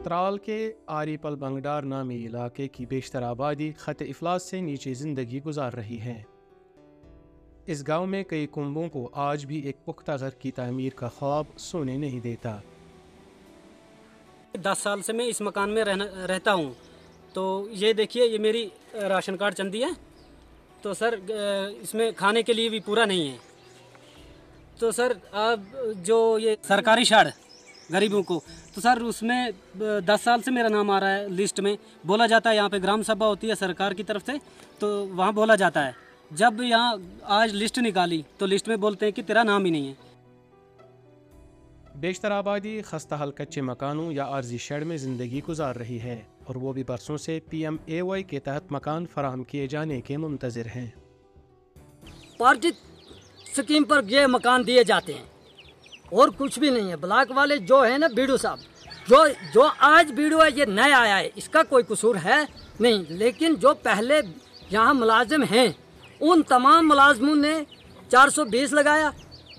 त्राल के आरीपल बंगडार नामी इलाके की बेशतर आबादी खत इफलास से नीचे ज़िंदगी गुजार रही है। इस गांव में कई कुंबों को आज भी एक पुख्ता घर की तामीर का ख्वाब सोने नहीं देता। 10 साल से मैं इस मकान में रहता हूँ। तो ये देखिए, ये मेरी राशन कार्ड चंदी है। तो सर इसमें खाने के लिए भी पूरा नहीं है। तो सर अब जो ये सरकारी शाड़ गरीबों को, तो सर उसमें 10 साल से मेरा नाम आ रहा है लिस्ट में। बोला जाता है यहाँ पे ग्राम सभा होती है सरकार की तरफ से, तो वहाँ बोला जाता है। जब यहाँ आज लिस्ट निकाली तो लिस्ट में बोलते हैं कि तेरा नाम ही नहीं है। बेशतर आबादी खस्ता हल कच्चे मकानों या आर्जी शेड में ज़िंदगी गुजार रही है और वो भी बरसों से PMAY के तहत मकान फराहम किए जाने के मुंतज़िर हैं। पार्टी स्कीम पर ये मकान दिए जाते हैं और कुछ भी नहीं है। ब्लॉक वाले जो है ना बीडू साहब, जो आज बीडू है ये नया आया है, इसका कोई कसूर है नहीं। लेकिन जो पहले यहाँ मुलाजिम हैं उन तमाम मुलाजमों ने 420 लगाया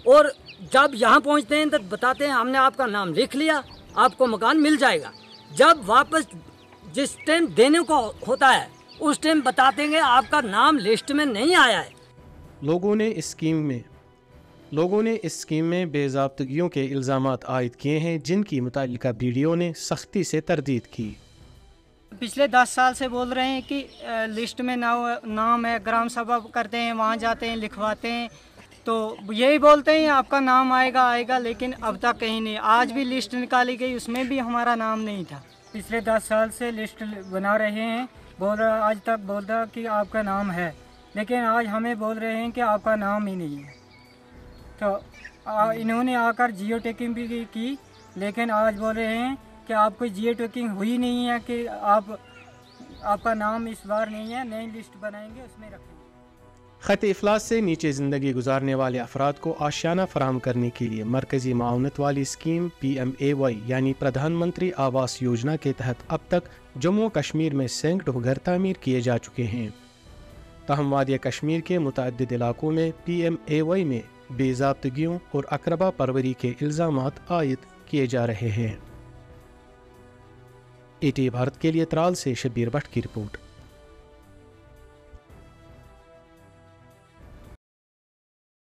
और जब यहाँ पहुँचते हैं तो बताते हैं हमने आपका नाम लिख लिया, आपको मकान मिल जाएगा। जब वापस जिस टाइम देने को होता है उस टाइम बताते हैं आपका नाम लिस्ट में नहीं आया है। लोगों ने इस स्कीम में बेज़ाब्तगियों के इल्ज़ामात आयद किए हैं, जिनकी मुतालिका बीडीओ ने सख्ती से तरदीद की। पिछले 10 साल से बोल रहे हैं कि लिस्ट में नाम है, ग्राम सभा करते हैं, वहाँ जाते हैं, लिखवाते हैं, तो यही बोलते हैं आपका नाम आएगा, लेकिन अब तक कहीं नहीं। आज भी लिस्ट निकाली गई, उसमें भी हमारा नाम नहीं था। पिछले 10 साल से लिस्ट बना रहे हैं, आज तक बोल रहा कि आपका नाम है, लेकिन आज हमें बोल रहे हैं कि आपका नाम ही नहीं है। तो इन्होंने आकर जियो टैगिंग भी की, लेकिन आज बोल रहे हैं कि आपको जियो टैगिंग हुई नहीं है, कि आपका नाम इस बार नहीं है, नई लिस्ट बनाएंगे उसमें रखेंगे। खत इफलास से नीचे ज़िंदगी गुजारने वाले अफराद को आशियाना फराहम करने के लिए मरकज़ी माउनत वाली स्कीम PMAY यानी प्रधानमंत्री आवास योजना के तहत अब तक जम्मू कश्मीर में सैकड़ों घर तामीर किए जा चुके हैं। तहम वादिया कश्मीर के मुतअद्दिद इलाकों में PMAY में बेज़ाब्तगियों और अकरबा परवरी के इल्ज़ामात आयद किए जा रहे हैं। ET भारत के लिए त्राल से शब्बीर भट्ट की रिपोर्ट।